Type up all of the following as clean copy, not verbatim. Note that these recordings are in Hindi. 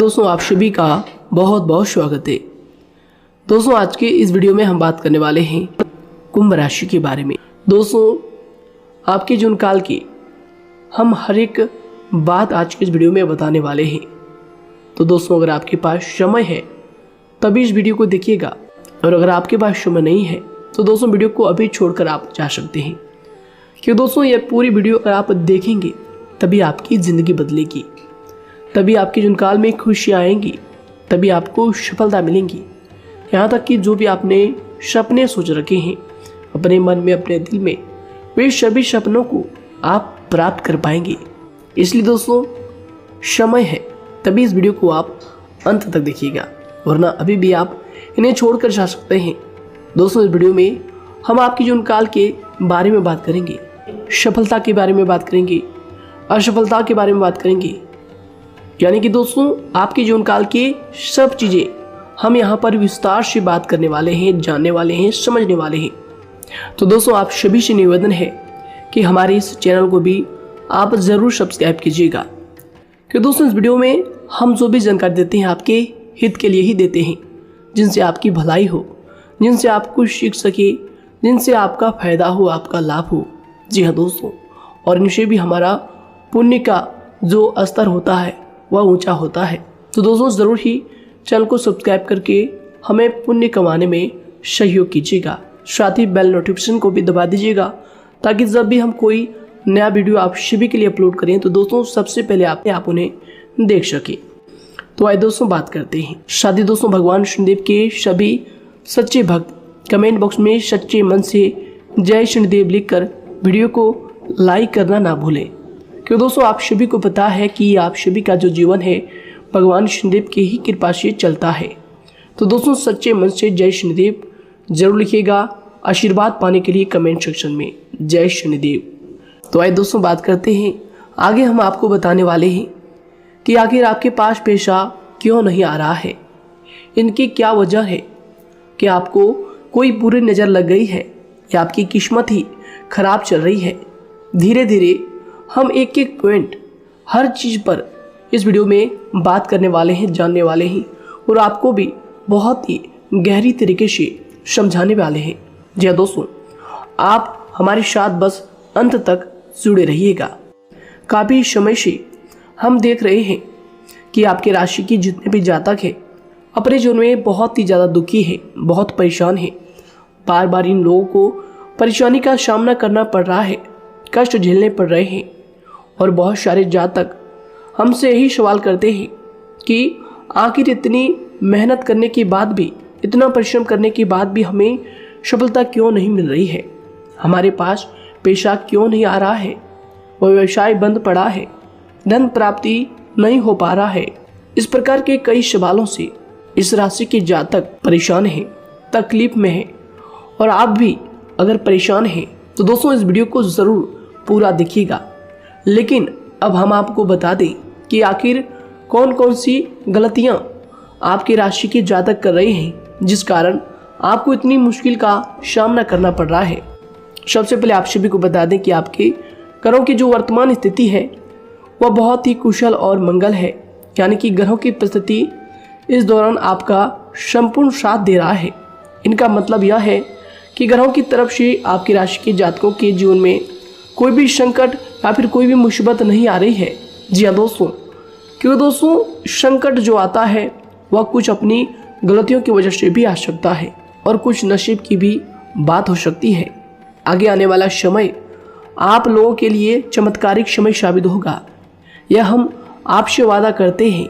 दोस्तों, आप सभी का बहुत बहुत स्वागत है। दोस्तों, आज के इस वीडियो में हम बात करने वाले हैं कुंभ राशि के बारे में। दोस्तों, आपके जीवन काल की हम हर एक बात आज के इस वीडियो में बताने वाले हैं। तो दोस्तों, अगर आपके पास समय है तभी इस वीडियो को देखिएगा, और अगर आपके पास समय नहीं है तो दोस्तों वीडियो को अभी छोड़कर आप जा सकते हैं। क्योंकि दोस्तों, यह पूरी वीडियो अगर आप देखेंगे तभी आपकी ज़िंदगी बदलेगी, तभी आपके जीवन काल में खुशियाँ आएंगी, तभी आपको सफलता मिलेंगी। यहाँ तक कि जो भी आपने सपने सोच रखे हैं अपने मन में, अपने दिल में, वे सभी सपनों को आप प्राप्त कर पाएंगे। इसलिए दोस्तों, समय है तभी इस वीडियो को आप अंत तक देखिएगा, वरना अभी भी आप इन्हें छोड़कर जा सकते हैं। दोस्तों, इस वीडियो में हम आपके जीवन काल के बारे में बात करेंगे, सफलता के बारे में बात करेंगे, असफलता के बारे में बात करेंगे। यानी कि दोस्तों, आपके जीवन काल के सब चीज़ें हम यहाँ पर विस्तार से बात करने वाले हैं, जानने वाले हैं, समझने वाले हैं। तो दोस्तों, आप सभी से निवेदन है कि हमारे इस चैनल को भी आप ज़रूर सब्सक्राइब कीजिएगा, क्योंकि दोस्तों इस वीडियो में हम जो भी जानकारी देते हैं आपके हित के लिए ही देते हैं, जिनसे आपकी भलाई हो, जिनसे आप कुछ सीख सके, जिनसे आपका फ़ायदा हो, आपका लाभ हो। जी हाँ दोस्तों, और इनसे भी हमारा पुण्य का जो स्तर होता है वह ऊंचा होता है। तो दोस्तों, ज़रूर ही चैनल को सब्सक्राइब करके हमें पुण्य कमाने में सहयोग कीजिएगा। साथ ही बेल नोटिफिकेशन को भी दबा दीजिएगा, ताकि जब भी हम कोई नया वीडियो आप सभी के लिए अपलोड करें तो दोस्तों सबसे पहले आप उन्हें देख सकें। तो आइए दोस्तों बात करते हैं। शादी दोस्तों, भगवान शनिदेव के सभी सच्चे भक्त कमेंट बॉक्स में सच्चे मन से जय शनिदेव लिखकर वीडियो को लाइक करना ना भूलें, क्योंकि दोस्तों आप सभी को पता है कि आप सभी का जो जीवन है भगवान शनिदेव की ही कृपा से चलता है। तो दोस्तों, सच्चे मन से जय शनिदेव जरूर लिखिएगा आशीर्वाद पाने के लिए कमेंट सेक्शन में जय शनिदेव। तो आइए दोस्तों बात करते हैं। आगे हम आपको बताने वाले हैं कि आखिर आपके पास पैसा क्यों नहीं आ रहा है, इनकी क्या वजह है, कि आपको कोई बुरी नज़र लग गई है या आपकी किस्मत ही खराब चल रही है। धीरे धीरे हम एक एक पॉइंट हर चीज़ पर इस वीडियो में बात करने वाले हैं, जानने वाले हैं, और आपको भी बहुत ही गहरी तरीके से समझाने वाले हैं। जी हाँ दोस्तों, आप हमारे साथ बस अंत तक जुड़े रहिएगा। काफ़ी समय से हम देख रहे हैं कि आपके राशि की जितने भी जातक हैं अपने जीवन में बहुत ही ज़्यादा दुखी है, बहुत परेशान है। बार बार इन लोगों को परेशानी का सामना करना पड़ रहा है, कष्ट झेलने पड़ रहे हैं। और बहुत सारे जातक हमसे यही सवाल करते हैं कि आखिर इतनी मेहनत करने के बाद भी, इतना परिश्रम करने के बाद भी हमें सफलता क्यों नहीं मिल रही है, हमारे पास पैसा क्यों नहीं आ रहा है, वह व्यवसाय बंद पड़ा है, धन प्राप्ति नहीं हो पा रहा है। इस प्रकार के कई सवालों से इस राशि के जातक परेशान हैं, तकलीफ में हैं। और आप भी अगर परेशान हैं तो दोस्तों इस वीडियो को ज़रूर पूरा देखिएगा। लेकिन अब हम आपको बता दें कि आखिर कौन कौन सी गलतियां आपकी राशि के जातक कर रहे हैं जिस कारण आपको इतनी मुश्किल का सामना करना पड़ रहा है। सबसे पहले आप सभी को बता दें कि आपके ग्रहों की जो वर्तमान स्थिति है वह बहुत ही कुशल और मंगल है, यानी कि ग्रहों की परिस्थिति इस दौरान आपका संपूर्ण साथ दे रहा है। इनका मतलब यह है कि ग्रहों की तरफ से आपकी राशि के जातकों के जीवन में कोई भी संकट या फिर कोई भी मुसीबत नहीं आ रही है। जी हाँ दोस्तों, क्योंकि दोस्तों संकट जो आता है वह कुछ अपनी गलतियों की वजह से भी आ सकता है, और कुछ नसीब की भी बात हो सकती है। आगे आने वाला समय आप लोगों के लिए चमत्कारिक समय साबित होगा, यह हम आपसे वादा करते हैं।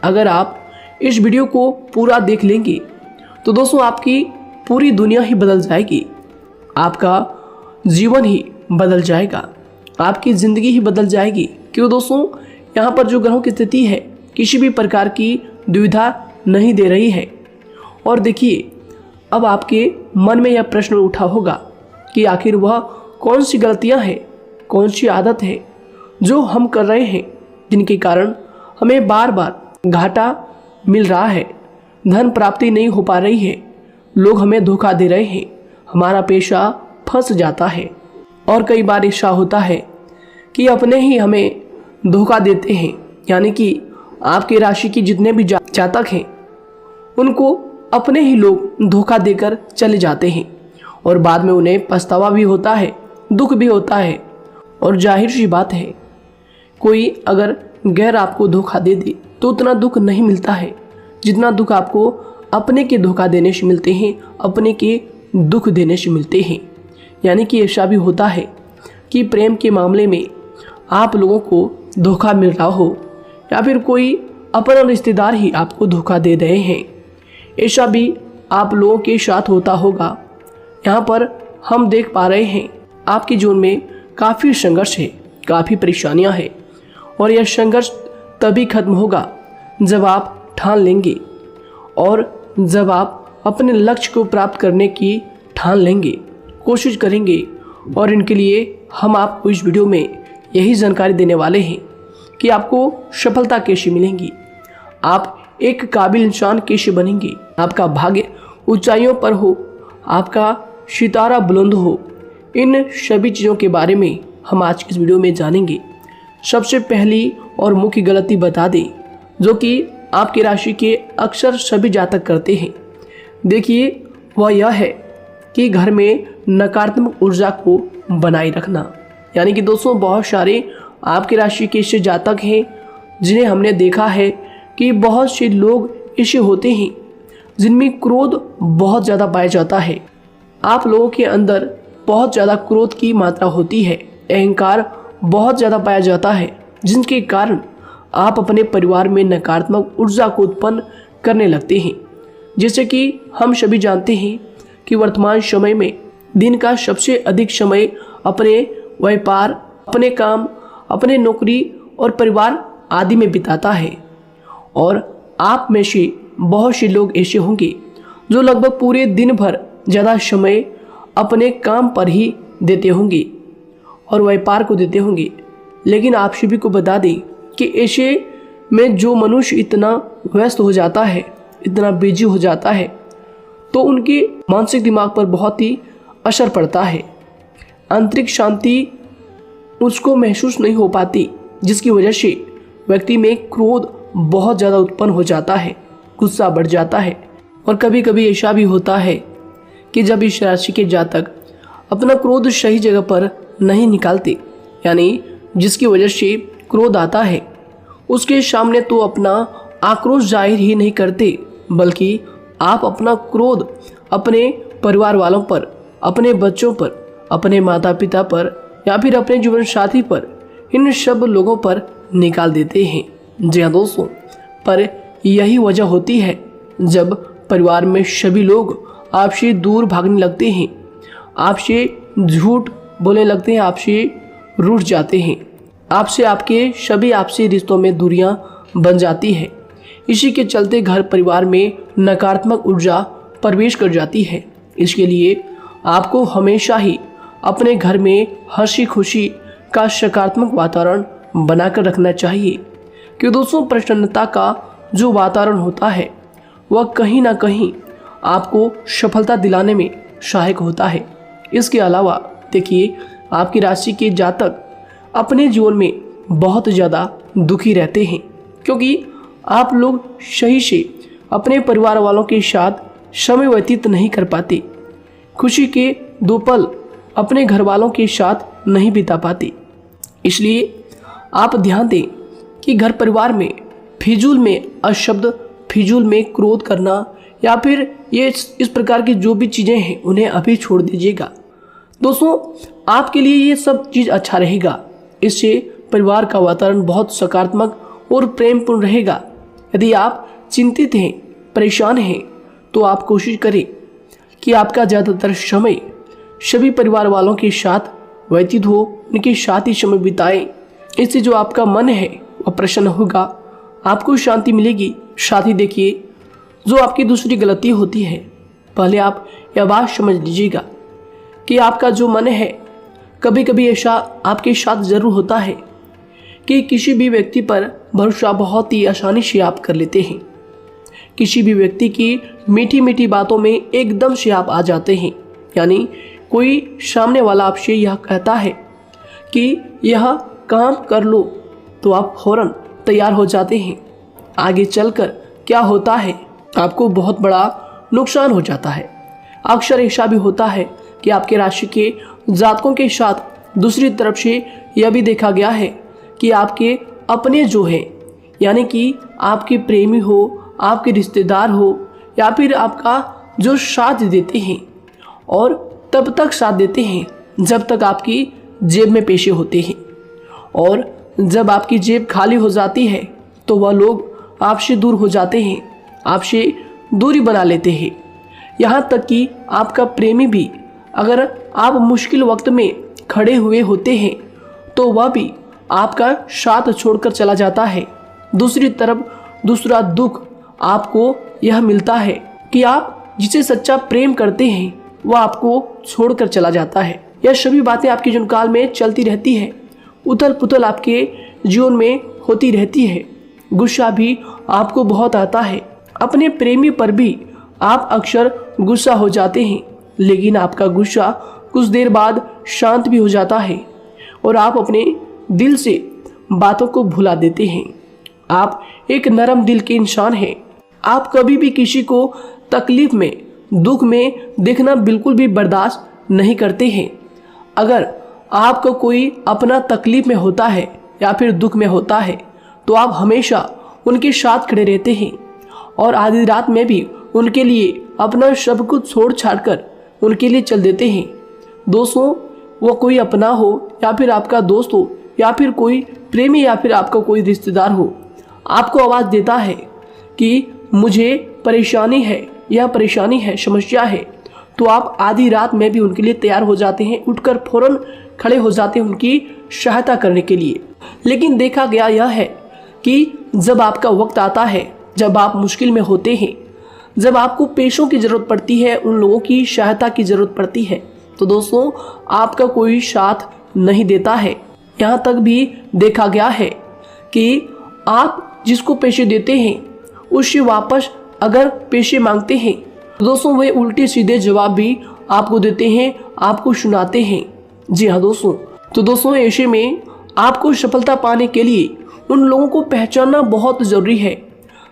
अगर आप इस वीडियो को पूरा देख लेंगे तो दोस्तों आपकी पूरी दुनिया ही बदल जाएगी, आपका जीवन ही बदल जाएगा, आपकी ज़िंदगी ही बदल जाएगी। क्यों दोस्तों, यहाँ पर जो ग्रहों की स्थिति है किसी भी प्रकार की दुविधा नहीं दे रही है। और देखिए, अब आपके मन में यह प्रश्न उठा होगा कि आखिर वह कौन सी गलतियाँ हैं, कौन सी आदत है जो हम कर रहे हैं जिनके कारण हमें बार बार घाटा मिल रहा है, धन प्राप्ति नहीं हो पा रही है, लोग हमें धोखा दे रहे हैं, हमारा पैसा फंस जाता है। और कई बार ऐसा होता है कि अपने ही हमें धोखा देते हैं, यानी कि आपकी राशि के जितने भी जातक हैं उनको अपने ही लोग धोखा देकर चले जाते हैं और बाद में उन्हें पछतावा भी होता है, दुख भी होता है। और जाहिर सी बात है, कोई अगर गैर आपको धोखा दे दे तो उतना दुख नहीं मिलता है जितना दुख आपको अपने के धोखा देने से मिलते हैं, अपने के दुख देने से मिलते हैं। यानी कि ऐसा भी होता है कि प्रेम के मामले में आप लोगों को धोखा मिल रहा हो या फिर कोई अपना रिश्तेदार ही आपको धोखा दे रहे हैं, ऐसा भी आप लोगों के साथ होता होगा। यहाँ पर हम देख पा रहे हैं आपके जीवन में काफ़ी संघर्ष है, काफ़ी परेशानियाँ हैं और यह संघर्ष तभी खत्म होगा जब आप ठान लेंगे और जब आप अपने लक्ष्य को प्राप्त करने की ठान लेंगे, कोशिश करेंगे। और इनके लिए हम आपको इस वीडियो में यही जानकारी देने वाले हैं कि आपको सफलता कैसे मिलेंगी, आप एक काबिल इंसान कैसे बनेंगे, आपका भाग्य ऊंचाइयों पर हो, आपका सितारा बुलंद हो। इन सभी चीज़ों के बारे में हम आज इस वीडियो में जानेंगे। सबसे पहली और मुख्य गलती बता दें जो कि आपकी राशि के अक्सर सभी जातक करते हैं, देखिए वह यह है कि घर में नकारात्मक ऊर्जा को बनाए रखना। यानी कि दोस्तों, बहुत सारे आपकी राशि के ऐसे जातक हैं जिन्हें हमने देखा है कि बहुत से लोग ऐसे होते हैं जिनमें क्रोध बहुत ज़्यादा पाया जाता है। आप लोगों के अंदर बहुत ज़्यादा क्रोध की मात्रा होती है, अहंकार बहुत ज़्यादा पाया जाता है, जिनके कारण आप अपने परिवार में नकारात्मक ऊर्जा को उत्पन्न करने लगते हैं। जैसे कि हम सभी जानते हैं कि वर्तमान समय में दिन का सबसे अधिक समय अपने व्यापार, अपने काम, अपने नौकरी और परिवार आदि में बिताता है। और आप में से बहुत से लोग ऐसे होंगे जो लगभग पूरे दिन भर ज़्यादा समय अपने काम पर ही देते होंगे और व्यापार को देते होंगे। लेकिन आप सभी को बता दें कि ऐसे में जो मनुष्य इतना व्यस्त हो जाता है, इतना बिजी हो जाता है, तो उनके मानसिक दिमाग पर बहुत ही असर पड़ता है। आंतरिक शांति उसको महसूस नहीं हो पाती, जिसकी वजह से व्यक्ति में क्रोध बहुत ज़्यादा उत्पन्न हो जाता है, गुस्सा बढ़ जाता है। और कभी कभी ऐसा भी होता है कि जब इस राशि के जातक अपना क्रोध सही जगह पर नहीं निकालते, यानी जिसकी वजह से क्रोध आता है, उसके सामने तो अपना आक्रोश जाहिर ही नहीं करते, बल्कि आप अपना क्रोध अपने परिवार वालों पर, अपने बच्चों पर, अपने माता पिता पर या फिर अपने जीवन साथी पर, इन सब लोगों पर निकाल देते हैं। जी हाँ दोस्तों, पर यही वजह होती है जब परिवार में सभी लोग आपसे दूर भागने लगते हैं, आपसे झूठ बोलने लगते हैं, आपसे रूठ जाते हैं, आपसे आपके सभी आपसी रिश्तों में दूरियां बन जाती है। इसी के चलते घर परिवार में नकारात्मक ऊर्जा प्रवेश कर जाती है। इसके लिए आपको हमेशा ही अपने घर में हंसी खुशी का सकारात्मक वातावरण बनाकर रखना चाहिए कि दोस्तों, प्रसन्नता का जो वातावरण होता है वह कहीं ना कहीं आपको सफलता दिलाने में सहायक होता है। इसके अलावा देखिए, आपकी राशि के जातक अपने जीवन में बहुत ज़्यादा दुखी रहते हैं क्योंकि आप लोग सही से अपने परिवार वालों के साथ समय व्यतीत नहीं कर पाते, खुशी के दो पल अपने घर वालों के साथ नहीं बिता पाते। इसलिए आप ध्यान दें कि घर परिवार में फिजूल में अशब्द, फिजूल में क्रोध करना या फिर ये इस प्रकार की जो भी चीज़ें हैं उन्हें अभी छोड़ दीजिएगा। दोस्तों, आपके लिए ये सब चीज़ अच्छा रहेगा। इससे परिवार का वातावरण बहुत सकारात्मक और प्रेमपूर्ण रहेगा। यदि आप चिंतित हैं, परेशान हैं, तो आप कोशिश करें कि आपका ज़्यादातर समय सभी परिवार वालों के साथ व्यतीत हो, उनके साथ ही समय बिताएं। इससे जो आपका मन है वह प्रसन्न होगा, आपको शांति मिलेगी। साथ ही देखिए, जो आपकी दूसरी गलती होती है, पहले आप यह बात समझ लीजिएगा कि आपका जो मन है, कभी कभी ऐसा आपके साथ ज़रूर होता है कि किसी भी व्यक्ति पर भरोसा बहुत ही आसानी से आप कर लेते हैं। किसी भी व्यक्ति की मीठी मीठी बातों में एकदम से आप आ जाते हैं। यानी कोई सामने वाला आपसे यह कहता है कि यह काम कर लो तो आप फौरन तैयार हो जाते हैं। आगे चलकर क्या होता है, आपको बहुत बड़ा नुकसान हो जाता है। अक्सर ऐसा भी होता है कि आपके राशि के जातकों के साथ दूसरी तरफ से यह भी देखा गया है कि आपके अपने जो हैं, यानी कि आपके प्रेमी हो, आपके रिश्तेदार हो, या फिर आपका जो साथ देते हैं और तब तक साथ देते हैं जब तक आपकी जेब में पैसे होते हैं, और जब आपकी जेब खाली हो जाती है तो वह लोग आपसे दूर हो जाते हैं, आपसे दूरी बना लेते हैं। यहाँ तक कि आपका प्रेमी भी, अगर आप मुश्किल वक्त में खड़े हुए होते हैं तो वह भी आपका साथ छोड़कर चला जाता है। दूसरी तरफ दूसरा दुख आपको यह मिलता है कि आप जिसे सच्चा प्रेम करते हैं वह आपको छोड़कर चला जाता है। यह सभी बातें आपके जीवन काल में चलती रहती है। उथल पुथल आपके जीवन में होती रहती है। गुस्सा भी आपको बहुत आता है। अपने प्रेमी पर भी आप अक्सर गुस्सा हो जाते हैं, लेकिन आपका गुस्सा कुछ देर बाद शांत भी हो जाता है और आप अपने दिल से बातों को भुला देते हैं। आप एक नरम दिल के इंसान हैं। आप कभी भी किसी को तकलीफ में, दुख में देखना बिल्कुल भी बर्दाश्त नहीं करते हैं। अगर आपको कोई अपना तकलीफ में होता है या फिर दुख में होता है तो आप हमेशा उनके साथ खड़े रहते हैं और आधी रात में भी उनके लिए अपना सब कुछ छोड़ छाड़ कर उनके लिए चल देते हैं। दोस्तों, वो कोई अपना हो या फिर आपका दोस्त हो या फिर कोई प्रेमी या फिर आपका कोई रिश्तेदार हो, आपको आवाज़ देता है कि मुझे परेशानी है, यह परेशानी है, समस्या है, तो आप आधी रात में भी उनके लिए तैयार हो जाते हैं, उठकर फौरन खड़े हो जाते हैं उनकी सहायता करने के लिए। लेकिन देखा गया यह है कि जब आपका वक्त आता है, जब आप मुश्किल में होते हैं, जब आपको पैसों की ज़रूरत पड़ती है, उन लोगों की सहायता की ज़रूरत पड़ती है, तो दोस्तों आपका कोई साथ नहीं देता है। यहाँ तक भी देखा गया है कि आप जिसको पैसे देते हैं उससे वापस अगर पैसे मांगते हैं तो दोस्तों वे उल्टे सीधे जवाब भी आपको देते हैं, आपको सुनाते हैं। जी हाँ दोस्तों, तो दोस्तों ऐसे में आपको सफलता पाने के लिए उन लोगों को पहचानना बहुत ज़रूरी है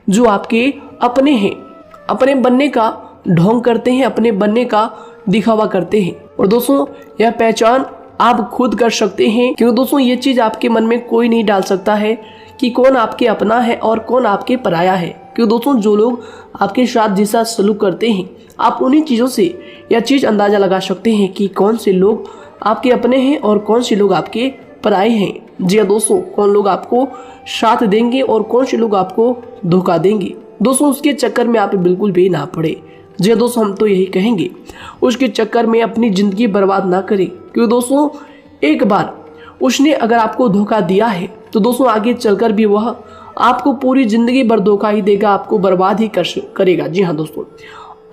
जो आपके अपने हैं, अपने बनने का ढोंग करते हैं, अपने बनने का दिखावा करते हैं। और दोस्तों यह पहचान आप खुद कर सकते हैं, क्योंकि दोस्तों ये चीज़ आपके मन में कोई नहीं डाल सकता है कि कौन आपके अपना है और कौन आपके पराया है। क्योंकि दोस्तों जो लोग आपके साथ जैसा सलूक करते हैं, आप उन्हीं चीज़ों से यह चीज़ अंदाज़ा लगा सकते हैं कि कौन से लोग आपके अपने हैं और कौन से लोग आपके पराए हैं। जी हाँ दोस्तों, कौन लोग आपको साथ देंगे और कौन से लोग आपको धोखा देंगे। दोस्तों उसके चक्कर में आप बिल्कुल भी ना पड़े। जी हाँ दोस्तों, हम तो यही कहेंगे, उसके चक्कर में अपनी ज़िंदगी बर्बाद ना करें। क्योंकि दोस्तों एक बार उसने अगर आपको धोखा दिया है तो दोस्तों आगे चलकर भी वह आपको पूरी ज़िंदगी भर धोखा ही देगा, आपको बर्बाद ही करेगा। जी हाँ दोस्तों,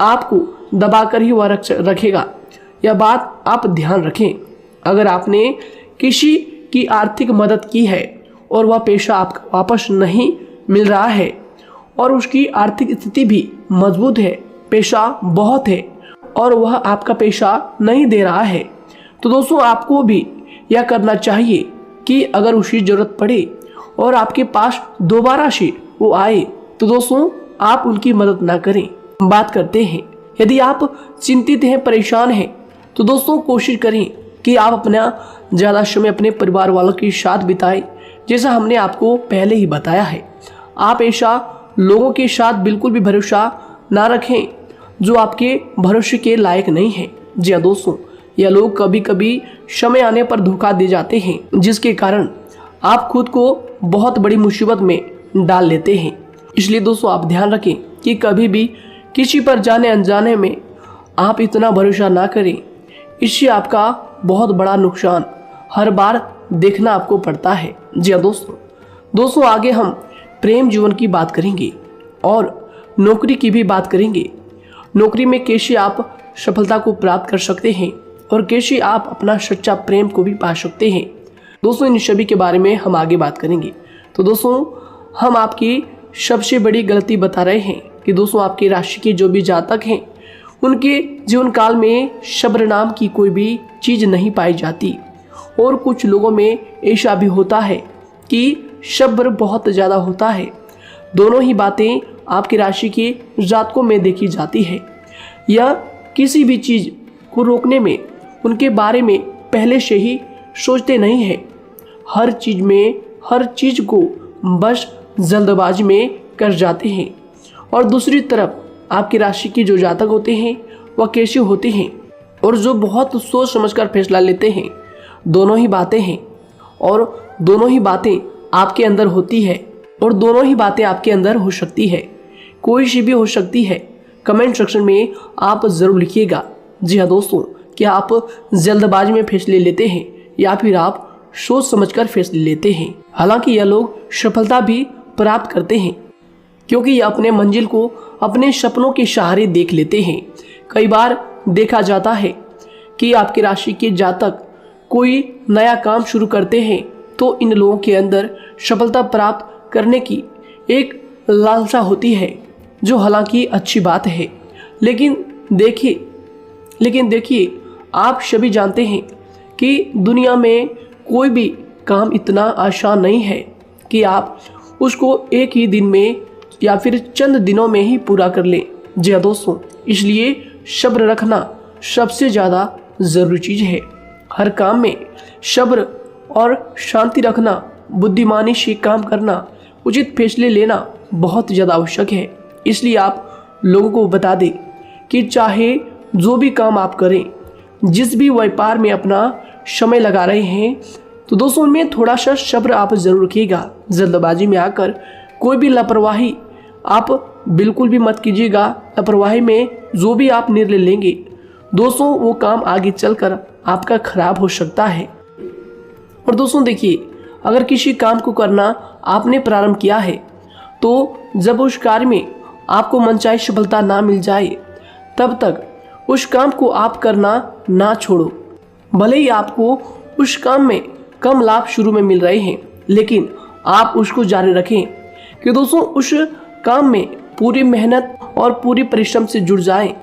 आपको दबा कर ही वह रखेगा। यह बात आप ध्यान रखें। अगर आपने किसी की आर्थिक मदद की है और वह पैसा आपको वापस नहीं मिल रहा है और उसकी आर्थिक स्थिति भी मजबूत है, पैसा बहुत है और वह आपका पैसा नहीं दे रहा है, तो दोस्तों आपको भी यह करना चाहिए कि अगर उसकी ज़रूरत पड़े और आपके पास दोबारा से वो आए तो दोस्तों आप उनकी मदद ना करें। बात करते हैं, यदि आप चिंतित हैं, परेशान हैं, तो दोस्तों कोशिश करें कि आप अपना ज़्यादा समय अपने परिवार वालों के साथ बिताएं, जैसा हमने आपको पहले ही बताया है। आप ऐसा लोगों के साथ बिल्कुल भी भरोसा ना रखें जो आपके भरोसे के लायक नहीं हैं। जी हाँ दोस्तों, यह लोग कभी कभी समय आने पर धोखा दे जाते हैं, जिसके कारण आप खुद को बहुत बड़ी मुसीबत में डाल लेते हैं। इसलिए दोस्तों आप ध्यान रखें कि कभी भी किसी पर जाने अनजाने में आप इतना भरोसा ना करें, इससे आपका बहुत बड़ा नुकसान हर बार देखना आपको पड़ता है। जी हाँ दोस्तों आगे हम प्रेम जीवन की बात करेंगे और नौकरी की भी बात करेंगे। नौकरी में कैसे आप सफलता को प्राप्त कर सकते हैं और कैसे आप अपना सच्चा प्रेम को भी पा सकते हैं। दोस्तों इन सभी के बारे में हम आगे बात करेंगे। तो दोस्तों हम आपकी सबसे बड़ी गलती बता रहे हैं कि दोस्तों आपकी राशि के जो भी जातक हैं उनके जीवन काल में सब्र नाम की कोई भी चीज़ नहीं पाई जाती। और कुछ लोगों में ऐसा भी होता है कि सब्र बहुत ज़्यादा होता है दोनों ही बातें आपकी राशि के जातकों में देखी जाती है। या किसी भी चीज़ को रोकने में उनके बारे में पहले से ही सोचते नहीं हैं। हर चीज़ को बस जल्दबाजी में कर जाते हैं। और दूसरी तरफ आपकी राशि के जो जातक होते हैं वह कैसे होते हैं और जो बहुत सोच समझकर फैसला लेते हैं। दोनों ही बातें हैं और दोनों ही बातें आपके अंदर होती है और दोनों ही बातें आपके अंदर हो सकती है। कोई सी भी हो सकती है। कमेंट सेक्शन में आप ज़रूर लिखिएगा। जी हाँ दोस्तों, क्या आप जल्दबाजी में फैसले लेते हैं या फिर आप सोच समझकर फैसले लेते हैं। हालांकि यह लोग सफलता भी प्राप्त करते हैं क्योंकि ये अपने मंजिल को अपने सपनों के सहारे देख लेते हैं। कई बार देखा जाता है कि आपकी राशि के जातक कोई नया काम शुरू करते हैं तो इन लोगों के अंदर सफलता प्राप्त करने की एक लालसा होती है, जो हालांकि अच्छी बात है। लेकिन देखिए आप सभी जानते हैं कि दुनिया में कोई भी काम इतना आसान नहीं है कि आप उसको एक ही दिन में या फिर चंद दिनों में ही पूरा कर लें। जी हाँ दोस्तों, इसलिए सब्र रखना सबसे ज़्यादा ज़रूरी चीज़ है। हर काम में सब्र और शांति रखना, बुद्धिमानी से काम करना, उचित फैसले लेना बहुत ज़्यादा आवश्यक है। इसलिए आप लोगों को बता दें कि चाहे जो भी काम आप करें, जिस भी व्यापार में अपना समय लगा रहे हैं, तो दोस्तों उनमें थोड़ा सा सब्र आप ज़रूर रखिएगा। जल्दबाजी में आकर कोई भी लापरवाही आप बिल्कुल भी मत कीजिएगा। लापरवाही में जो भी आप निर्णय लेंगे दोस्तों, वो काम आगे चलकर आपका खराब हो सकता है। और दोस्तों देखिए, अगर किसी काम को करना आपने प्रारंभ किया है तो जब उस कार्य में आपको मनचाही सफलता ना मिल जाए तब तक उस काम को आप करना ना छोड़ो। भले ही आपको उस काम में कम लाभ शुरू में मिल रहे हैं, लेकिन आप उसको जारी रखें कि दोस्तों उस काम में पूरी मेहनत और पूरी परिश्रम से जुड़ जाएं,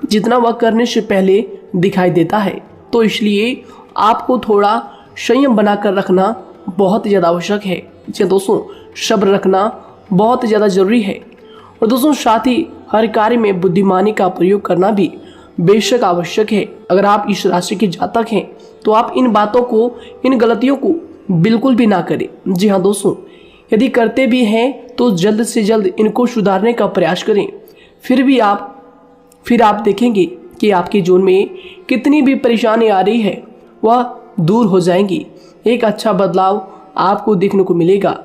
जितना वह करने से पहले दिखाई देता है। तो इसलिए आपको थोड़ा संयम बनाकर रखना बहुत ज़्यादा आवश्यक है। जी दोस्तों, सब्र रखना बहुत ज़्यादा ज़रूरी है। और दोस्तों साथ ही हर कार्य में बुद्धिमानी का प्रयोग करना भी बेशक आवश्यक है। अगर आप इस राशि के जातक हैं तो आप इन बातों को, इन गलतियों को बिल्कुल भी ना करें। जी हाँ दोस्तों, यदि करते भी हैं तो जल्द से जल्द इनको सुधारने का प्रयास करें। फिर आप देखेंगे कि आपके जीवन में कितनी भी परेशानी आ रही है वह दूर हो जाएंगी। एक अच्छा बदलाव आपको देखने को मिलेगा।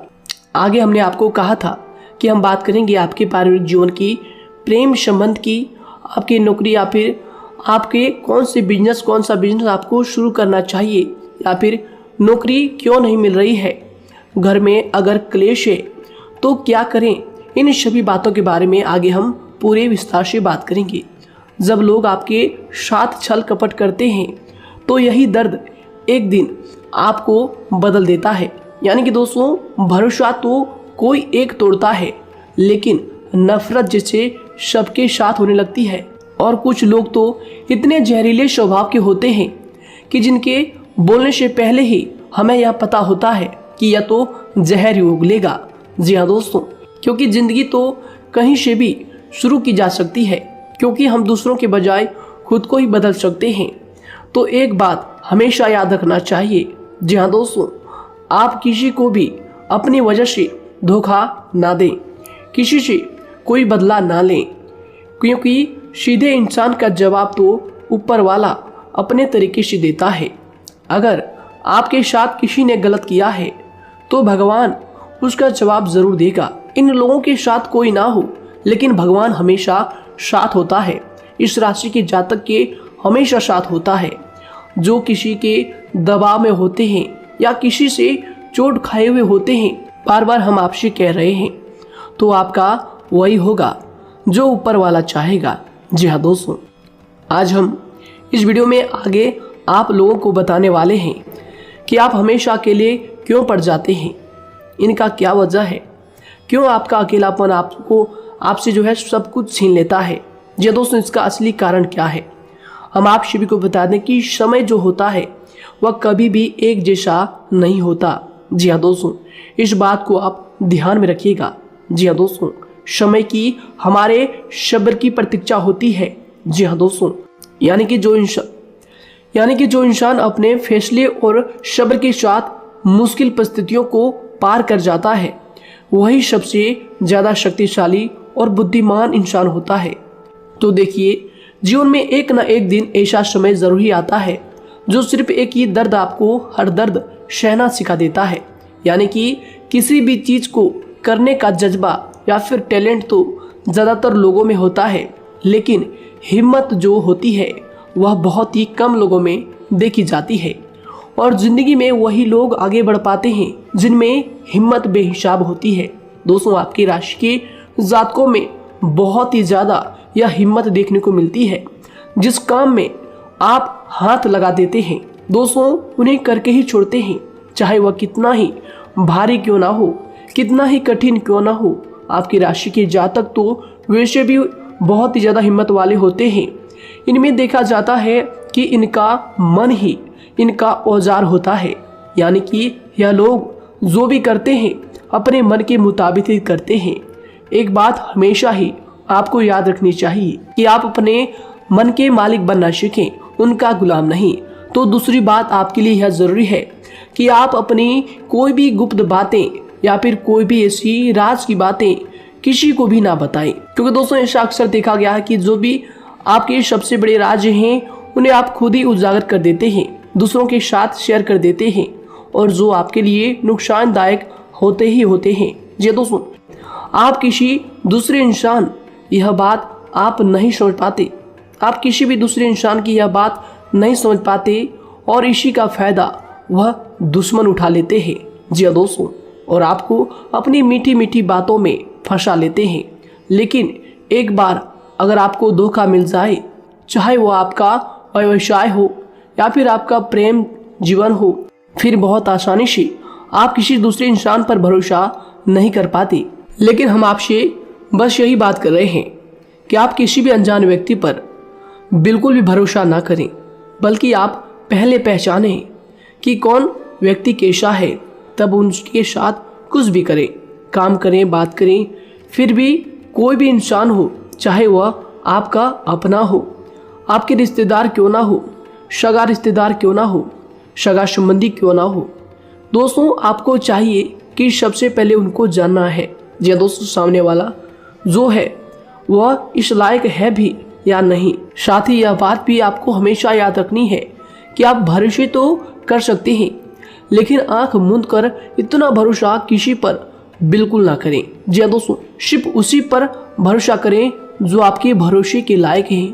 आगे हमने आपको कहा था कि हम बात करेंगे आपके पारिवारिक जीवन की, प्रेम संबंध की, आपकी नौकरी या फिर आपके कौन सा बिजनेस आपको शुरू करना चाहिए या फिर नौकरी क्यों नहीं मिल रही है, घर में अगर क्लेश है तो क्या करें। इन सभी बातों के बारे में आगे हम पूरे विस्तार से बात करेंगे। जब लोग आपके साथ छल कपट करते हैं तो यही दर्द एक दिन आपको बदल देता है। यानी कि दोस्तों, भरोसा तो कोई एक तोड़ता है, लेकिन नफरत जैसे सबके साथ होने लगती है। और कुछ लोग तो इतने जहरीले स्वभाव के होते हैं कि जिनके बोलने से पहले ही हमें यह पता होता है कि यह तो जहर ही उगलेगा। जी हाँ दोस्तों, क्योंकि ज़िंदगी तो कहीं से भी शुरू की जा सकती है, क्योंकि हम दूसरों के बजाय खुद को ही बदल सकते हैं। तो एक बात हमेशा याद रखना चाहिए। जी हाँ दोस्तों, आप किसी को भी अपनी वजह से धोखा ना दें, किसी से कोई बदला ना लें, क्योंकि सीधे इंसान का जवाब तो ऊपर वाला अपने तरीके से देता है। अगर आपके साथ किसी ने गलत किया है तो भगवान उसका जवाब ज़रूर देगा। इन लोगों के साथ कोई ना हो, लेकिन भगवान हमेशा साथ होता है। इस राशि के जातक के हमेशा साथ होता है। जो किसी के दबाव में होते हैं या किसी से चोट खाए हुए होते हैं, बार बार हम आपसे कह रहे हैं, तो आपका वही होगा जो ऊपर वाला चाहेगा। जी हाँ दोस्तों, आज हम इस वीडियो में आगे आप लोगों को बताने वाले हैं कि आप हमेशा अकेले क्यों पड़ जाते हैं, इनका क्या वजह है, क्यों आपका अकेलापन आपसे जो है सब कुछ छीन लेता है। जी दोस्तों, इसका असली कारण क्या है हम आप सभी को बता दें कि समय जो होता है वह कभी भी एक जैसा नहीं होता। जी हाँ दोस्तों, इस बात को आप ध्यान में रखिएगा। जी हाँ दोस्तों, समय की हमारे सब्र की प्रतीक्षा होती है। जी हाँ दोस्तों, यानी कि जो इंसान अपने फैसले और सब्र के साथ मुश्किल परिस्थितियों को पार कर जाता है, वही सबसे ज़्यादा शक्तिशाली और बुद्धिमान इंसान होता है। तो देखिए, जीवन में एक ना एक दिन ऐसा समय ज़रूर ही आता है जो सिर्फ एक ही दर्द आपको हर दर्द सहना सिखा देता है। यानी कि किसी भी चीज़ को करने का जज्बा या फिर टैलेंट तो ज़्यादातर लोगों में होता है, लेकिन हिम्मत जो होती है वह बहुत ही कम लोगों में देखी जाती है। और ज़िंदगी में वही लोग आगे बढ़ पाते हैं जिनमें हिम्मत बेहिसाब होती है। दोस्तों, आपकी राशि के जातकों में बहुत ही ज़्यादा यह हिम्मत देखने को मिलती है। जिस काम में आप हाथ लगा देते हैं दोस्तों, उन्हें करके ही छोड़ते हैं, चाहे वह कितना ही भारी क्यों ना हो, कितना ही कठिन क्यों ना हो। आपकी राशि के जातक तो वैसे भी बहुत ही ज़्यादा हिम्मत वाले होते हैं। इनमें देखा जाता है कि इनका मन ही इनका औजार होता है। यानी कि यह लोग जो भी करते हैं अपने मन के मुताबिक ही करते हैं। एक बात हमेशा ही आपको याद रखनी चाहिए कि आप अपने मन के मालिक बनना सीखें, उनका गुलाम नहीं। तो दूसरी बात आपके लिए यह ज़रूरी है कि आप अपनी कोई भी गुप्त बातें या फिर कोई भी ऐसी राज की बातें किसी को भी ना बताएं, क्योंकि दोस्तों ऐसा अक्सर देखा गया है कि जो भी आपके सबसे बड़े राज हैं उन्हें आप खुद ही उजागर कर देते हैं, दूसरों के साथ शेयर कर देते हैं, और जो आपके लिए नुकसानदायक होते ही होते हैं। जी दोस्तों, आप किसी दूसरे इंसान यह बात आप नहीं समझ पाते, आप किसी भी दूसरे इंसान की यह बात नहीं समझ पाते, और इसी का फ़ायदा वह दुश्मन उठा लेते हैं। जी हाँ दोस्तों, और आपको अपनी मीठी मीठी बातों में फंसा लेते हैं। लेकिन एक बार अगर आपको धोखा मिल जाए, चाहे वो आपका व्यवसाय हो या फिर आपका प्रेम जीवन हो, फिर बहुत आसानी से आप किसी दूसरे इंसान पर भरोसा नहीं कर पाते। लेकिन हम आपसे बस यही बात कर रहे हैं कि आप किसी भी अनजान व्यक्ति पर बिल्कुल भी भरोसा ना करें, बल्कि आप पहले पहचानें कि कौन व्यक्ति कैसा है, तब उनके साथ कुछ भी करें, काम करें, बात करें। फिर भी कोई भी इंसान हो, चाहे वह आपका अपना हो, आपके रिश्तेदार क्यों ना हो, सगा रिश्तेदार क्यों ना हो, सगा संबंधी क्यों ना हो, दोस्तों आपको चाहिए कि सबसे पहले उनको जानना है जी दोस्तों, सामने वाला जो है वह इस लायक है भी या नहीं। साथ ही यह बात भी आपको हमेशा याद रखनी है कि आप भरोसे तो कर सकते हैं, लेकिन आंख मूंद कर इतना भरोसा किसी पर बिल्कुल ना करें। जी दोस्तों, सिर्फ उसी पर भरोसा करें जो आपके भरोसे के लायक है,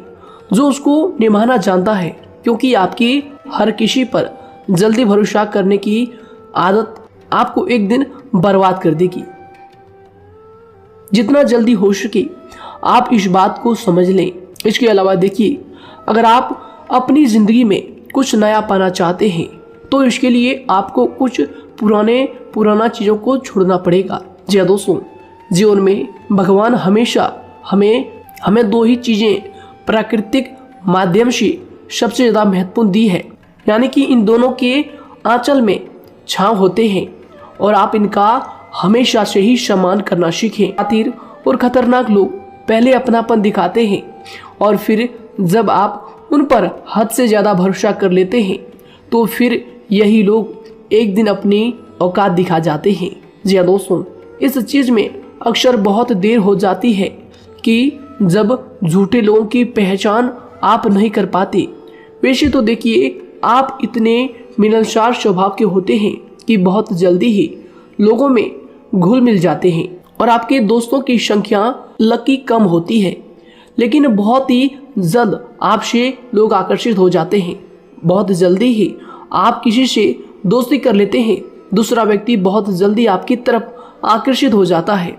जो उसको निभाना जानता है, क्योंकि आपकी हर किसी पर जल्दी भरोसा करने की आदत आपको एक दिन बर्बाद कर देगी। जितना जल्दी हो सके आप इस बात को समझ लें। इसके अलावा देखिए, अगर आप अपनी ज़िंदगी में कुछ नया पाना चाहते हैं तो इसके लिए आपको कुछ पुराना चीज़ों को छोड़ना पड़ेगा। जी हाँ दोस्तों, जीवन में भगवान हमेशा हमें दो ही चीज़ें प्राकृतिक माध्यम से सबसे ज़्यादा महत्वपूर्ण दी है, यानी कि इन दोनों के आंचल में छांव होते हैं और आप इनका हमेशा से ही सम्मान करना सीखें। खातिर और खतरनाक लोग पहले अपनापन दिखाते हैं और फिर जब आप उन पर हद से ज़्यादा भरोसा कर लेते हैं तो फिर यही लोग एक दिन अपनी औकात दिखा जाते हैं। जी हाँ दोस्तों, इस चीज़ में अक्सर बहुत देर हो जाती है कि जब झूठे लोगों की पहचान आप नहीं कर पाते। वैसे तो देखिए, आप इतने मिलनसार स्वभाव के होते हैं कि बहुत जल्दी ही लोगों में घुल मिल जाते हैं और आपके दोस्तों की संख्या लकी कम होती है, लेकिन बहुत ही जल्द आपसे लोग आकर्षित हो जाते हैं। बहुत जल्दी ही आप किसी से दोस्ती कर लेते हैं, दूसरा व्यक्ति बहुत जल्दी आपकी तरफ आकर्षित हो जाता है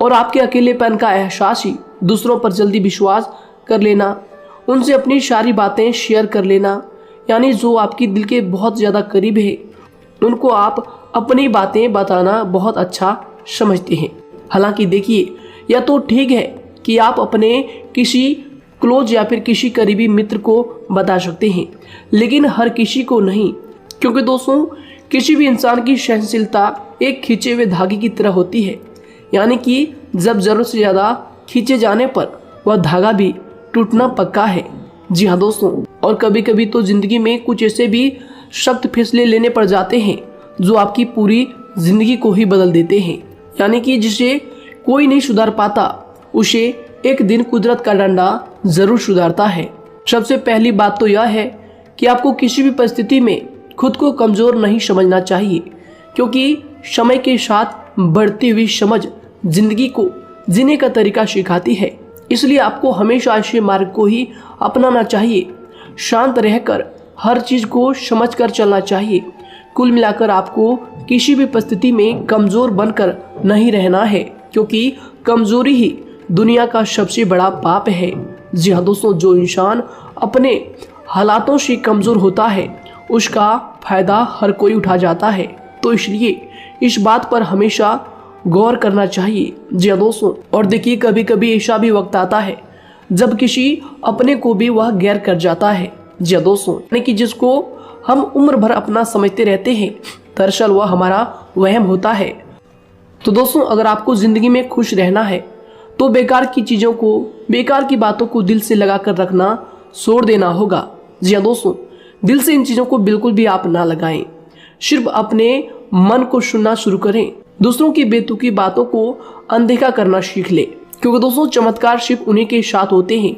और आपके अकेलेपन का एहसास ही दूसरों पर जल्दी विश्वास कर लेना, उनसे अपनी सारी बातें शेयर कर लेना, यानी जो आपकी दिल के बहुत ज़्यादा करीब है उनको आप अपनी बातें बताना बहुत अच्छा समझते हैं। हालांकि देखिए, यह तो ठीक है कि आप अपने किसी क्लोज या फिर किसी करीबी मित्र को बता सकते हैं, लेकिन हर किसी को नहीं, क्योंकि दोस्तों किसी भी इंसान की सहनशीलता एक खींचे हुए धागे की तरह होती है। यानी कि जब जरूरत से ज़्यादा खींचे जाने पर वह धागा भी टूटना पक्का है। जी हाँ दोस्तों, और कभी कभी तो जिंदगी में कुछ ऐसे भी सख्त फैसले लेने पड़ जाते हैं जो आपकी पूरी जिंदगी को ही बदल देते हैं। यानी कि जिसे कोई नहीं सुधार पाता उसे एक दिन कुदरत का डंडा जरूर सुधारता है। सबसे पहली बात तो यह है कि आपको किसी भी परिस्थिति में खुद को कमजोर नहीं समझना चाहिए, क्योंकि समय के साथ बढ़ती हुई समझ जिंदगी को जीने का तरीका सिखाती है। इसलिए आपको हमेशा ऐसे मार्ग को ही अपनाना चाहिए। शांत रहकर हर चीज को समझकर चलना चाहिए। कुल मिलाकर आपको किसी भी परिस्थिति में कमजोर बनकर नहीं रहना है, क्योंकि कमजोरी ही दुनिया का सबसे बड़ा पाप है। जी हाँ दोस्तों, जो इंसान अपने हालातों से कमजोर होता है उसका फायदा हर कोई उठा जाता है। तो इसलिए इस बात पर हमेशा गौर करना चाहिए। जी हाँ दोस्तों, और देखिए कभी कभी ऐसा भी वक्त आता है जब किसी अपने को भी वह गैर कर जाता है। जी हाँ दोस्तों, यानी कि जिसको हम उम्र भर अपना समझते रहते हैं, दरअसल वह हमारा वहम होता है। तो दोस्तों, अगर आपको जिंदगी में खुश रहना है तो बेकार की चीजों को, बेकार की बातों को दिल से लगा कर रखना छोड़ देना होगा। जी हाँ दोस्तों, दिल से इन चीजों को बिल्कुल भी आप ना लगाएं। सिर्फ अपने मन को सुनना शुरू करें। दूसरों की बेतुकी बातों को अनदेखा करना सीख ले, क्योंकि दोस्तों चमत्कार सिर्फ उन्हीं के साथ होते हैं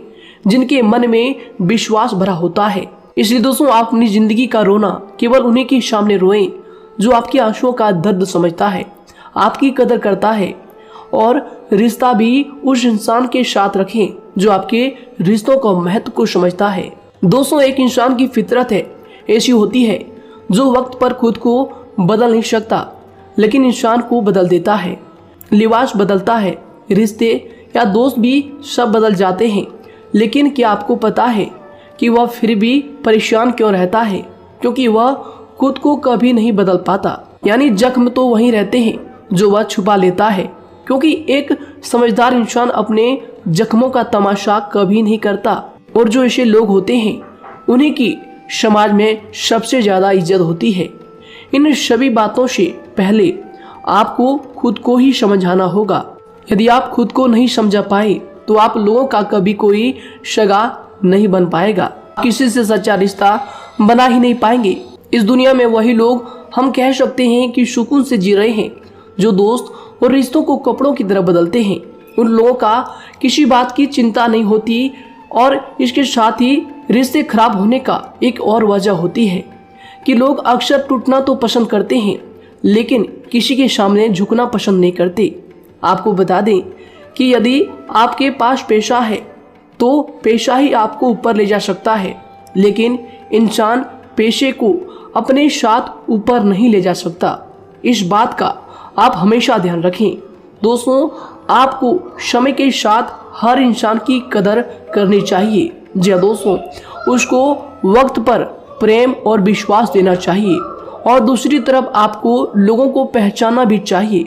जिनके मन में विश्वास भरा होता है। इसलिए दोस्तों, आप अपनी जिंदगी का रोना केवल उन्हीं के सामने रोएं जो आपके आंसुओं का दर्द समझता है, आपकी कदर करता है, और रिश्ता भी उस इंसान के साथ रखें जो आपके रिश्तों का महत्व को समझता है। दोस्तों, एक इंसान की फितरत है ऐसी होती है जो वक्त पर खुद को बदल नहीं सकता, लेकिन इंसान को बदल देता है। लिबास बदलता है, रिश्ते या दोस्त भी सब बदल जाते हैं, लेकिन क्या आपको पता है कि वह फिर भी परेशान क्यों रहता है? क्योंकि वह खुद को कभी नहीं बदल पाता। यानी जख्म तो वहीं रहते हैं जो वह छुपा लेता है, क्योंकि एक समझदार इंसान अपने जख्मों का तमाशा कभी नहीं करता। और जो ऐसे लोग होते हैं उन्हीं की समाज में सबसे ज्यादा इज्जत होती है। इन सभी बातों से पहले आपको खुद को ही समझाना होगा। यदि आप खुद को नहीं समझा पाए तो आप लोगों का कभी कोई सगा नहीं बन पाएगा, किसी से सच्चा रिश्ता बना ही नहीं पाएंगे। इस दुनिया में वही लोग हम कह सकते हैं कि सुकून से जी रहे हैं जो दोस्त और रिश्तों को कपड़ों की तरह बदलते हैं। उन लोगों का किसी बात की चिंता नहीं होती, और इसके साथ ही रिश्ते खराब होने का एक और वजह होती है कि लोग अक्सर टूटना तो पसंद करते हैं, लेकिन किसी के सामने झुकना पसंद नहीं करते। आपको बता दें कि यदि आपके पास पैसा है तो पैसा ही आपको ऊपर ले जा सकता है, लेकिन इंसान पैसे को अपने साथ ऊपर नहीं ले जा सकता। इस बात का आप हमेशा ध्यान रखें। दोस्तों, आपको समय के साथ हर इंसान की कदर करनी चाहिए। जी हाँ दोस्तों, उसको वक्त पर प्रेम और विश्वास देना चाहिए, और दूसरी तरफ आपको लोगों को पहचानना भी चाहिए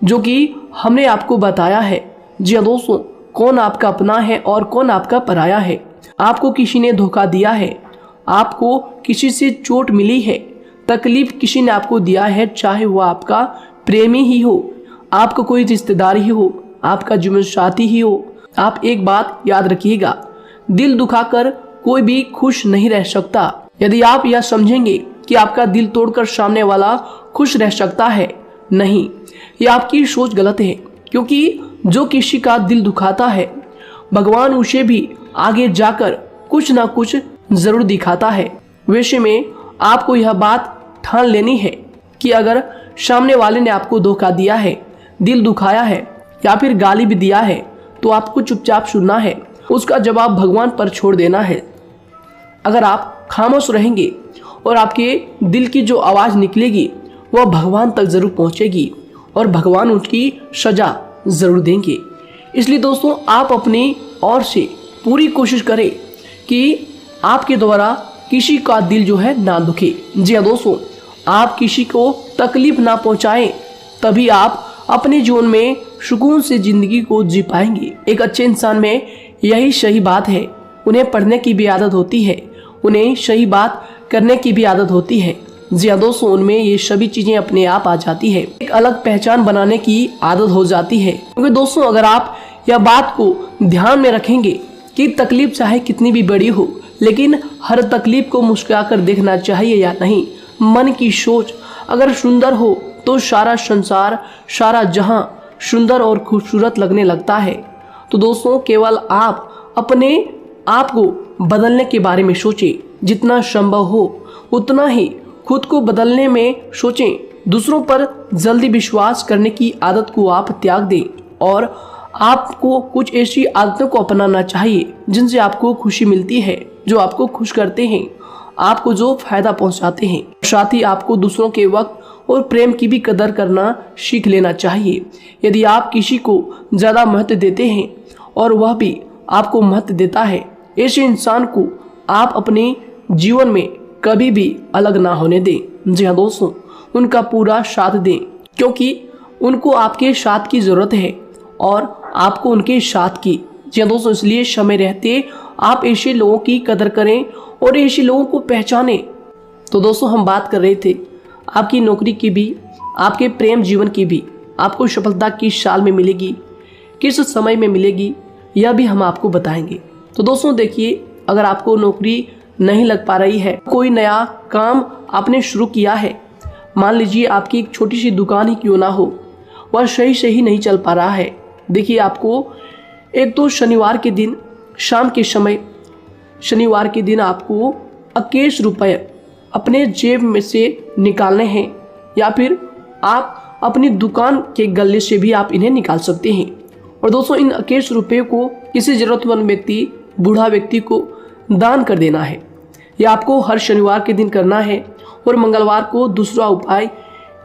जो कि हमने आपको बताया है। जी हाँ दोस्तों, कौन आपका अपना है और कौन आपका पराया है। आपको किसी ने धोखा दिया है, आपको किसी से चोट मिली है, तकलीफ किसी ने आपको दिया है, चाहे वो आपका प्रेमी ही हो, आपका कोई रिश्तेदार ही हो, आपका जीवन साथी ही हो। आप एक बात याद रखिएगा, दिल दुखाकर कोई भी खुश नहीं रह सकता। यदि आप यह समझेंगे कि आपका दिल तोड़कर सामने वाला खुश रह सकता है, नहीं, यह आपकी सोच गलत है, क्योंकि जो किसी का दिल दुखाता है भगवान उसे भी आगे जाकर कुछ ना कुछ जरूर दिखाता है। वैसे में आपको यह बात ठान लेनी है कि अगर सामने वाले ने आपको धोखा दिया है, दिल दुखाया है या फिर गाली भी दिया है, तो आपको चुपचाप सुनना है, उसका जवाब भगवान पर छोड़ देना है। अगर आप खामोश रहेंगे और आपके दिल की जो आवाज़ निकलेगी वह भगवान तक जरूर पहुंचेगी, और भगवान उसकी सजा जरूर देंगे। इसलिए दोस्तों, आप अपनी ओर से पूरी कोशिश करें कि आपके द्वारा किसी का दिल जो है ना दुखे। जी हाँ दोस्तों, आप किसी को तकलीफ ना पहुंचाएं, तभी आप अपने जीवन में सुकून से जिंदगी को जी पाएंगे। एक अच्छे इंसान में यही सही बात है। उन्हें पढ़ने की भी आदत होती है, उन्हें सही बात करने की भी आदत होती है, जी हाँ दोस्तों, उनमें ये सभी चीजें अपने आप आ जाती है। एक अलग पहचान बनाने की आदत हो जाती है। क्योंकि दोस्तों अगर आप यह बात को ध्यान में रखेंगे कि तकलीफ चाहे कितनी भी बड़ी हो, लेकिन हर तकलीफ को मुस्कुराकर देखना चाहिए या नहीं। मन की सोच अगर सुंदर हो तो सारा संसार, सारा जहां सुंदर और खूबसूरत लगने लगता है। तो दोस्तों केवल आप अपने आप को बदलने के बारे में सोचें, जितना संभव हो उतना ही खुद को बदलने में सोचें। दूसरों पर जल्दी विश्वास करने की आदत को आप त्याग दें और आपको कुछ ऐसी आदतों को अपनाना चाहिए जिनसे आपको खुशी मिलती है, जो आपको खुश करते हैं, आपको जो फायदा पहुंचाते हैं। साथ ही आपको दूसरों के वक्त और प्रेम की भी कदर करना सीख लेना चाहिए। यदि आप किसी को ज़्यादा महत्व देते हैं और वह भी आपको महत्व देता है, ऐसे इंसान को आप अपने जीवन में कभी भी अलग ना होने दें। जी हाँ दोस्तों, उनका पूरा साथ दें, क्योंकि उनको आपके साथ की ज़रूरत है और आपको उनके साथ की। जी हाँ दोस्तों, इसलिए समय रहते आप ऐसे लोगों की कदर करें और ऐसे लोगों को पहचानें। तो दोस्तों हम बात कर रहे थे आपकी नौकरी की भी, आपके प्रेम जीवन की भी। आपको सफलता किस साल में मिलेगी, किस समय में मिलेगी, यह भी हम आपको बताएंगे। तो दोस्तों देखिए, अगर आपको नौकरी नहीं लग पा रही है, कोई नया काम आपने शुरू किया है, मान लीजिए आपकी एक छोटी सी दुकान ही क्यों ना हो, वह सही से ही नहीं चल पा रहा है। देखिए आपको एक तो शनिवार के दिन शाम के समय, शनिवार के दिन आपको 21 रुपये अपने जेब में से निकालने हैं, या फिर आप अपनी दुकान के गले से भी आप इन्हें निकाल सकते हैं। और दोस्तों इन 21 रुपये को किसी ज़रूरतमंद व्यक्ति, बूढ़ा व्यक्ति को दान कर देना है। यह आपको हर शनिवार के दिन करना है और मंगलवार को दूसरा उपाय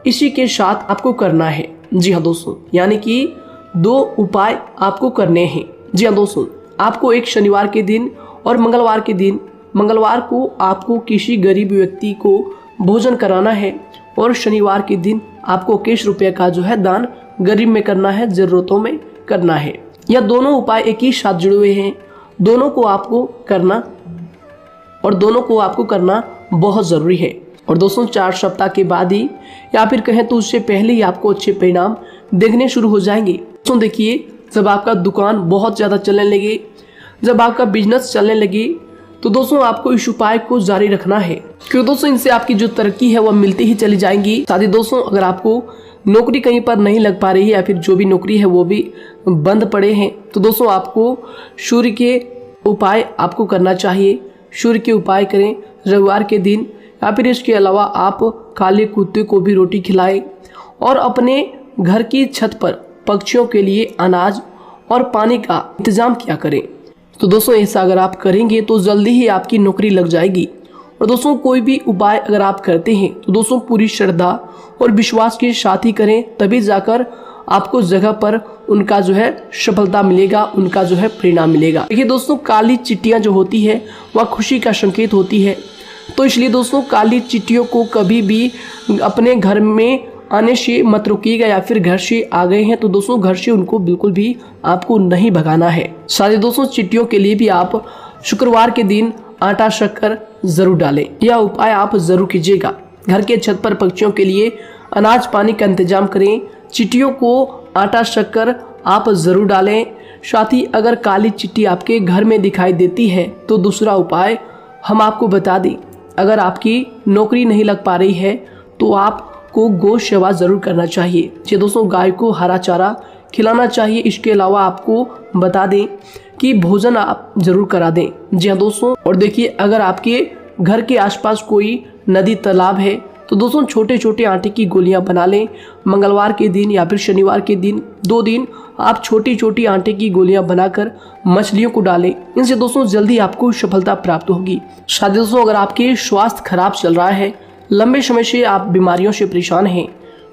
इसी के साथ आपको करना है। जी हाँ दोस्तों, यानी कि 2 उपाय आपको करने हैं। जी हाँ दोस्तों, आपको एक शनिवार के दिन और मंगलवार के दिन, मंगलवार को आपको किसी गरीब व्यक्ति को भोजन कराना है और शनिवार के दिन आपको 21 रुपये का जो है दान गरीब में करना है, ज़रूरतों में करना है। यह दोनों उपाय एक ही साथ जुड़े हुए हैं, दोनों को आपको करना और दोनों को आपको करना बहुत ज़रूरी है। और दोस्तों 4 सप्ताह के बाद ही, या फिर कहें तो उससे पहले ही आपको अच्छे परिणाम देखने शुरू हो जाएंगे। दोस्तों देखिए, जब आपका दुकान बहुत ज़्यादा चलने लगे, जब आपका बिजनेस चलने लगे, तो दोस्तों आपको इस उपाय को जारी रखना है, क्योंकि दोस्तों इनसे आपकी जो तरक्की है वह मिलती ही चली जाएंगी। साथ ही दोस्तों अगर आपको नौकरी कहीं पर नहीं लग पा रही है, या फिर जो भी नौकरी है वो भी बंद पड़े हैं, तो दोस्तों आपको सूर्य के उपाय आपको करना चाहिए। सूर्य के उपाय करें रविवार के दिन, या फिर इसके अलावा आप काले कुत्ते को भी रोटी खिलाएं और अपने घर की छत पर पक्षियों के लिए अनाज और पानी का इंतजाम किया करें। तो दोस्तों ऐसा अगर आप करेंगे तो जल्दी ही आपकी नौकरी लग जाएगी। और दोस्तों कोई भी उपाय अगर आप करते हैं तो दोस्तों पूरी श्रद्धा और विश्वास के साथ ही करें, तभी जाकर आपको जगह पर उनका जो है सफलता मिलेगा, उनका जो है परिणाम मिलेगा। देखिए दोस्तों, काली चिट्टियां जो होती है वह खुशी का संकेत होती है, तो इसलिए दोस्तों काली चिट्टियों को कभी भी अपने घर में आने से मत रोकिएगा, या फिर घर से आ गए हैं तो दोस्तों घर से उनको बिल्कुल भी आपको नहीं भगाना है। साथ दोस्तों चिट्टियों के लिए भी आप शुक्रवार के दिन आटा शक्कर जरूर डालें, यह उपाय आप जरूर कीजिएगा। घर के छत पर पक्षियों के लिए अनाज पानी का इंतजाम करें, चिट्टियों को आटा शक्कर आप जरूर डालें। साथ ही अगर काली चिट्टी आपके घर में दिखाई देती है तो दूसरा उपाय हम आपको बता दें, अगर आपकी नौकरी नहीं लग पा रही है तो आपको गौ सेवा जरूर करना चाहिए। जी दोस्तों, गाय को हरा चारा खिलाना चाहिए। इसके अलावा आपको बता दें कि भोजन आप जरूर करा दें। जी हाँ दोस्तों, और देखिए अगर आपके घर के आसपास कोई नदी तालाब है तो दोस्तों छोटे छोटे आटे की गोलियां बना लें। मंगलवार के दिन या फिर शनिवार के दिन 2 दिन आप छोटी छोटी आटे की गोलियां बनाकर मछलियों को डालें। इनसे दोस्तों जल्दी आपको सफलता प्राप्त होगी। साथ ही दोस्तों अगर आपके स्वास्थ्य खराब चल रहा है, लंबे समय से आप बीमारियों से परेशान हैं,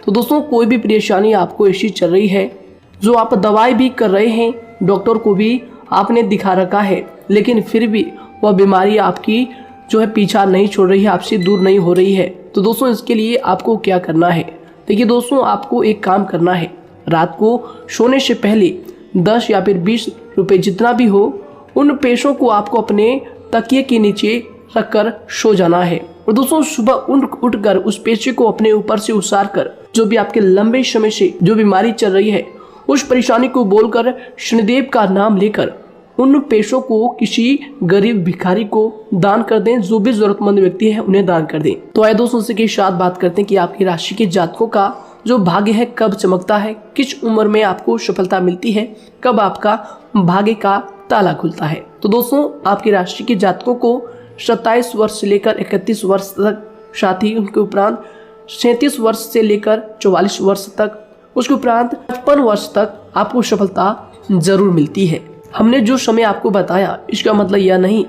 तो दोस्तों कोई भी परेशानी आपको ऐसी चल रही है जो आप दवाई भी कर रहे हैं, डॉक्टर को भी आपने दिखा रखा है, लेकिन फिर भी वह बीमारी आपकी जो है पीछा नहीं छोड़ रही है, आपसे दूर नहीं हो रही है, तो दोस्तों इसके लिए आपको क्या करना है। देखिए दोस्तों, आपको एक काम करना है, रात को सोने से पहले 10 या फिर 20 रुपए जितना भी हो, उन पैसों को आपको अपने तकिए के नीचे रखकर सो जाना है। और दोस्तों सुबह उठकर उस पेशे को अपने ऊपर से उतार कर जो भी आपके लंबे समय से जो बीमारी चल रही है उस परेशानी को बोलकर शनिदेव का नाम लेकर उन पेशों को किसी गरीब भिखारी को दान कर दें। जो भी जरूरतमंद व्यक्ति है उन्हें दान कर दें। तो आइए दोस्तों इसी के साथ बात करते हैं कि आपकी राशि के जातकों का जो भाग्य है कब चमकता है, किस उम्र में आपको सफलता मिलती है, कब आपका भाग्य का ताला खुलता है। तो दोस्तों आपकी राशि के जातकों को 27 वर्ष से लेकर 31 वर्ष तक, साथ ही उनके उपरांत 37 वर्ष से लेकर 44 वर्ष तक, उसके उपरांत 55 वर्ष तक आपको सफलता जरूर मिलती है। हमने जो समय आपको बताया इसका मतलब यह नहीं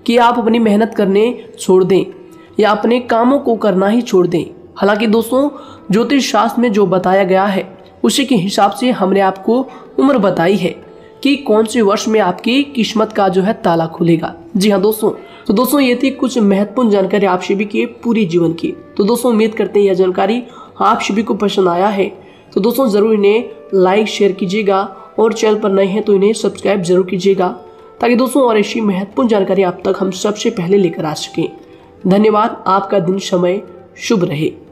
कि आप अपनी मेहनत करने छोड़ दें या अपने कामों को करना ही छोड़ दें। हालांकि दोस्तों ज्योतिष शास्त्र में जो बताया गया है उसी के हिसाब से हमने आपको उम्र बताई है कि कौन से वर्ष में आपकी किस्मत का जो है ताला खुलेगा। जी हाँ दोस्तों, तो दोस्तों ये थी कुछ महत्वपूर्ण जानकारी आप सभी के पूरी जीवन की। तो दोस्तों उम्मीद करते हैं यह जानकारी आप सभी को पसंद आया है। तो दोस्तों जरूर इन्हें लाइक शेयर कीजिएगा और चैनल पर नए हैं तो इन्हें सब्सक्राइब जरूर कीजिएगा ताकि दोस्तों और ऐसी महत्वपूर्ण जानकारी आप तक हम सबसे पहले लेकर आ सकें। धन्यवाद। आपका दिन समय शुभ रहे।